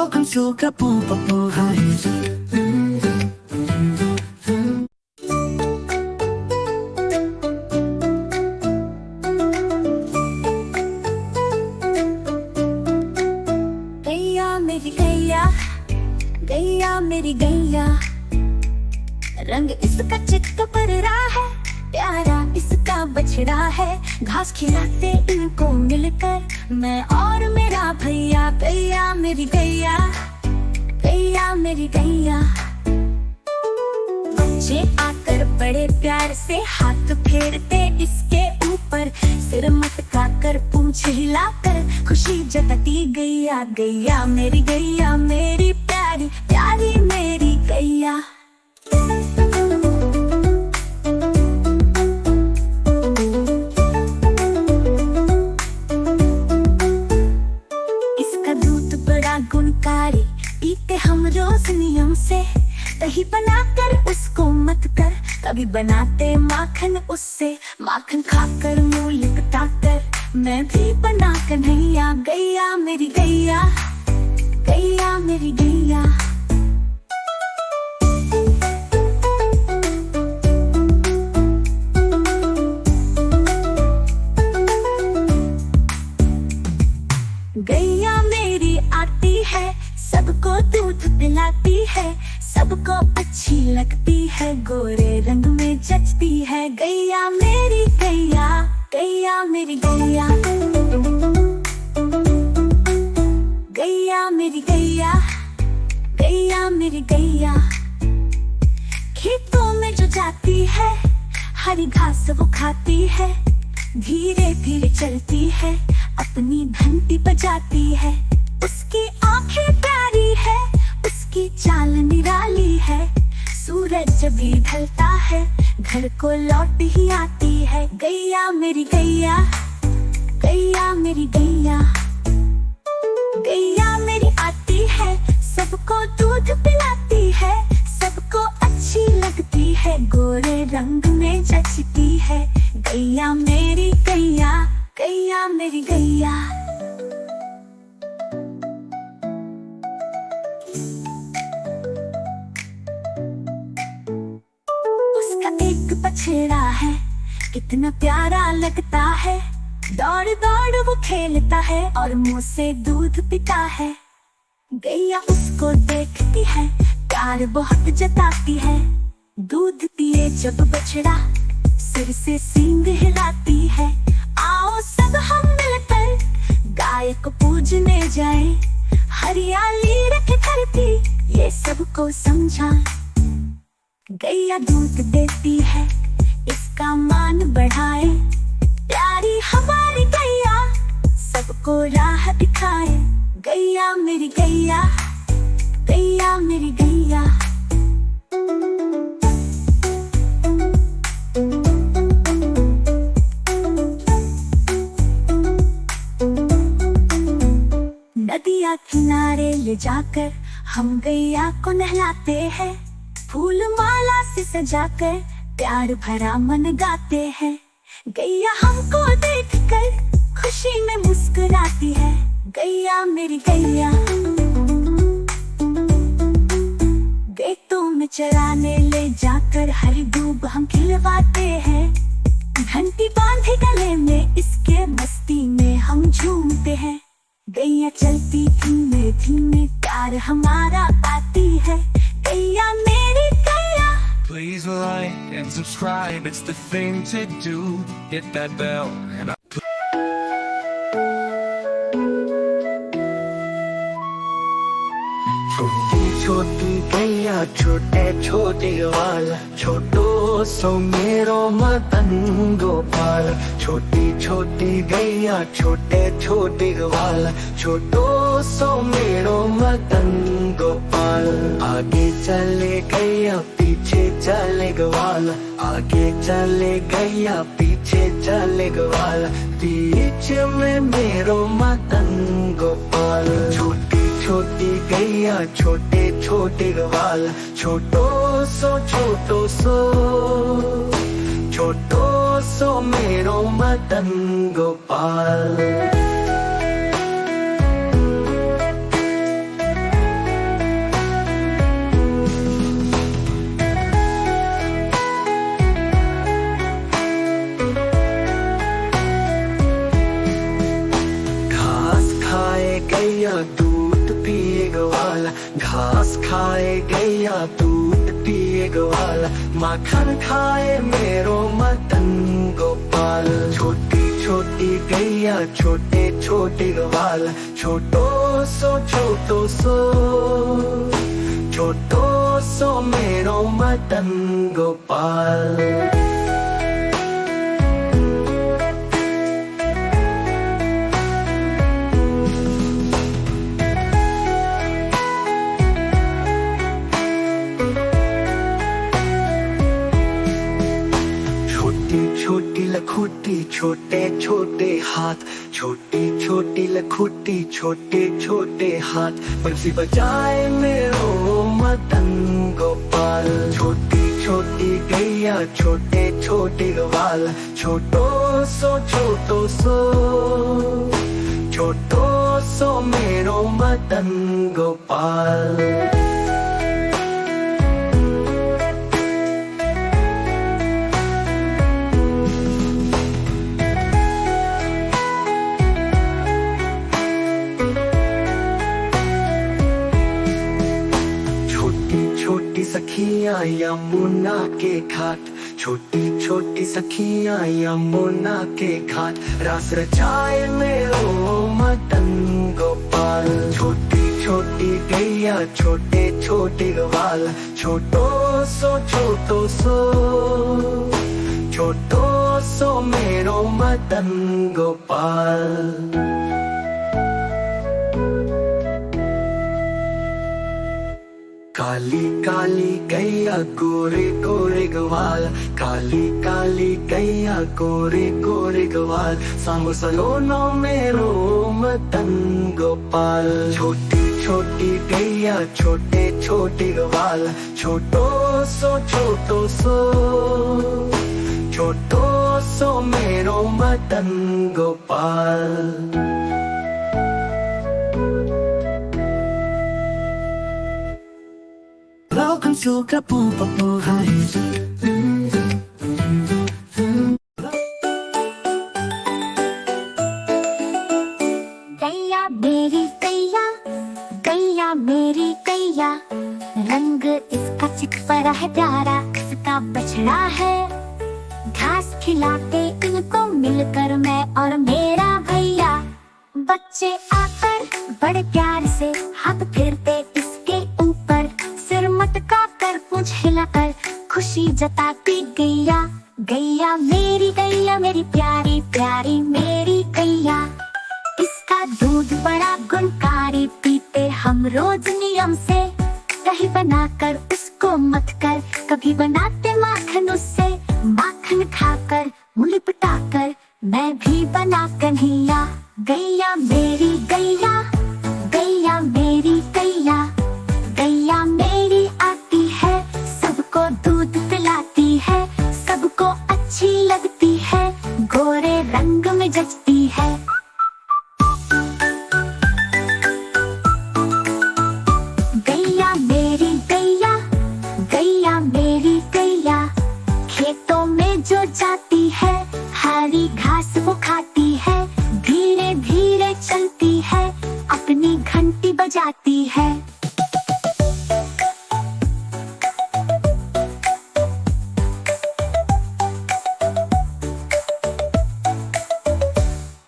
Welcome to Kapopo Heights. गैया मेरी गैया, रंग इसका चित्त पर रहा है, प्यारा इसका बछड़ा है। घास खिलाते इनको मिलकर मैं और मेरा भैया। गैया मेरी गैया, गैया मेरी गैया। बच्चे आकर बड़े प्यार से हाथ फेरते इसके ऊपर, सिर मटकाकर पूंछ हिलाकर खुशी जताती गैया। गैया मेरी गैया, मेरी प्यारी प्यारी मेरी गैया। इसका दूध बड़ा गुणकारी, पीते हम रोज नियम से। दही बनाकर उसको मत कर, कभी बनाते माखन उससे। माखन खाकर मुंह लिपटाकर मैं भी बना कन्हैया। गैया मेरी गैया, गैया मेरी गैया। गैया मेरी आती है, सबको दूध पिलाती है, सबको अच्छी लगती है, गोरे रंग में जचती है। गैया मेरी गैया, गैया मेरी गैया। गैया मेरी गैया, गैया मेरी गैया। खेतों में जो जाती है, हरी घास वो खाती है, धीरे धीरे चलती है, अपनी घंटी बजाती है। उसकी आंखें प्यारी है, उसकी चाल निराली है। सूरज जब भी ढलता है, घर को लौट ही आती है। गैया मेरी गैया, गैया मेरी गैया। गैया मेरी आती है, सबको दूध पिलाती है, सबको अच्छी लगती है, गोरे रंग में जचती है। गैया मेरी गैया, गैया मेरी गैया। उसका एक बछड़ा है, कितना प्यारा लगता है। दौड़ दौड़ वो खेलता है और मुंह से दूध पीता है। गैया उसको देखती है, प्यार बहुत जताती है। दूध पिए जब बछड़ा, सिर से सींग हिलाती है। आओ सब हम मिलकर गाय को पूजने जाए, हरियाली रखे धरती ये सबको समझा। गैया दूध देती है, इसका मान बढ़ाए, प्यारी हमारी गैया सबको राह दिखाए। गैया मेरी गैया, गैया मेरी गैया। नदिया किनारे ले जाकर हम गैया को नहलाते हैं, फूल माला से सजाकर प्यार भरा मन गाते हैं। गैया हमको देखकर खुशी में मुस्कुराती है। गैया मेरी गैया। खेतों में चराने ले जाकर हरी दूब हम खिलवाते हैं। घंटी बांधे गले में इसके, मस्ती में हम झूमते हैं। गैया चलती धीमे धीमे, प्यार हमारा पाती है। गैया मेरी गैया। Please like and subscribe, it's the thing to do. Hit that bell and छोटी छोटी गैया छोटे छोटे वाल, छोटो सो मेरो मदन गोपाल। छोटी छोटी गैया छोटे छोटे वाल, छोटो सो मेरो मदन गोपाल। आगे चले गैया पीछे चले ग्वाल, आगे चले गैया पीछे चले ग्वाल। बीच में मेरो मदन गोपाल। छोटी छोटी गैया छोटे छोटे ग्वाल, छोटो सो छोटो सो मेरो मदन गोपाल। दूध पिए ग्वाला, घास खाए गैया दूध पिए ग्वाला, माखन खाए मेरो मदन गोपाल। छोटी छोटी गैया छोटे छोटे ग्वाला, छोटो सो छोटो सो मेरो मदन गोपाल। छोटी लखुटी छोटे छोटे हाथ, छोटी छोटी लखुटी छोटे छोटे हाथ, बंसी बजाए मेरो मदन गोपाल। छोटी छोटी गैया छोटे छोटे ग्वाला, छोटो सो छोटो सो मेरो मदन गोपाल। छोटी सखियाँ यमुना के घाट, छोटी छोटी सखियाँ यमुना के घाट, रास रचाए मेरो मदन गोपाल। छोटी छोटी गैया छोटे छोटे ग्वाला, छोटो सो छोटो सो मेरो मदन गोपाल। काली काली गैया गोरे गोरे ग्वाला, काली काली गैया गोरे गोरे ग्वाला, सांगो सलोनो मेरो मदन गोपाल। छोटी छोटी गैया छोटे छोटे ग्वाला, छोटो सो छोटो सो मेरो Madan Gopal. Welcome to Kapupapu Heights. गैया मेरी गैया, गैया मेरी गैया, रंग इसका चितपरा है प्यारा, इसका बछड़ा है। घास खिलाते इनको मिलकर मैं और मेरा भैया। बच्चे आकर बड़े प्यार से हाथ फेरते इसके ऊपर, सिर मटका कर पूंछ हिलाकर खुशी जताती गैया। गैया मेरी प्यारी प्यारी मेरी गैया। इसका दूध बड़ा गुणकारी, पीते हम रोज नियम से। दही बनाकर उसको मथ कर, कभी बनाते माखन उससे। माखन खाकर मुली पटाकर मैं भी बना कन्हैया। गैया मेरी गैया, गैया मेरी गैया, गैया मेरी आती है, सबको दूध पिलाती है, सबको अच्छी लगती है, गोरे रंग में जचती है। गैया मेरी गैया, गैया मेरी गैया, खेतों में जो जाती है, हरी घास वो खाती है, धीरे धीरे चलती है, अपनी घंटी बजाती है।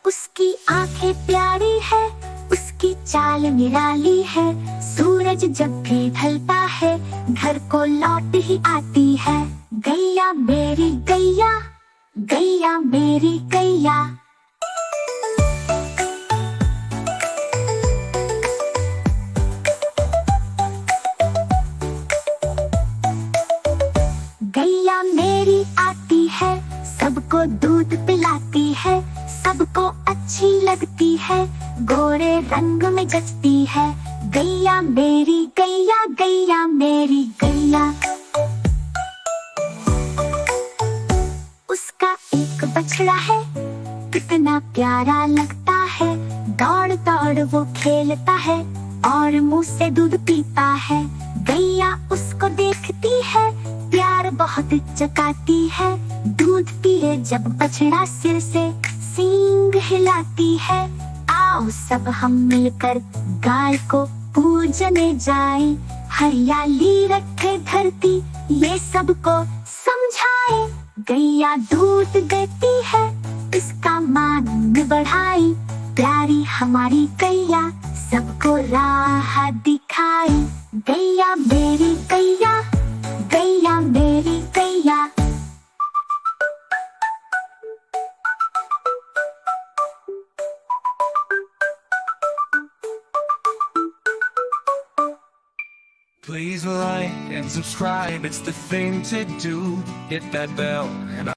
उसकी आंखें प्यारी है, उसकी चाल निराली है, सूरज जब भी ढलता है, घर को लौट ही आती है। गैया मेरी गैया, गैया मेरी गैया। गैया मेरी आती है, सबको दूध पिलाती है, सबको अच्छी लगती है, गोरे रंग में जचती है। गैया मेरी गैया, गैया मेरी गैया। उसका एक बछड़ा है, कितना प्यारा लगता है, दौड़ दौड़ वो खेलता है और मुंह से दूध पीता है। गैया उसको देखती है, प्यार बहुत जताती है, दूध पिए जब बछड़ा सिर से सींग हिलाती है। आओ आओ सब हम मिलकर गाय को पूजने जाए, हरियाली रखे धरती ये सबको समझाए। गैया दूध देती है इसका मान बढ़ाई, प्यारी हमारी गैया सबको राह दिखाए। गैया मेरी गैया, गैया मेरी गैया। Please like and subscribe, it's the thing to do. Hit that bell and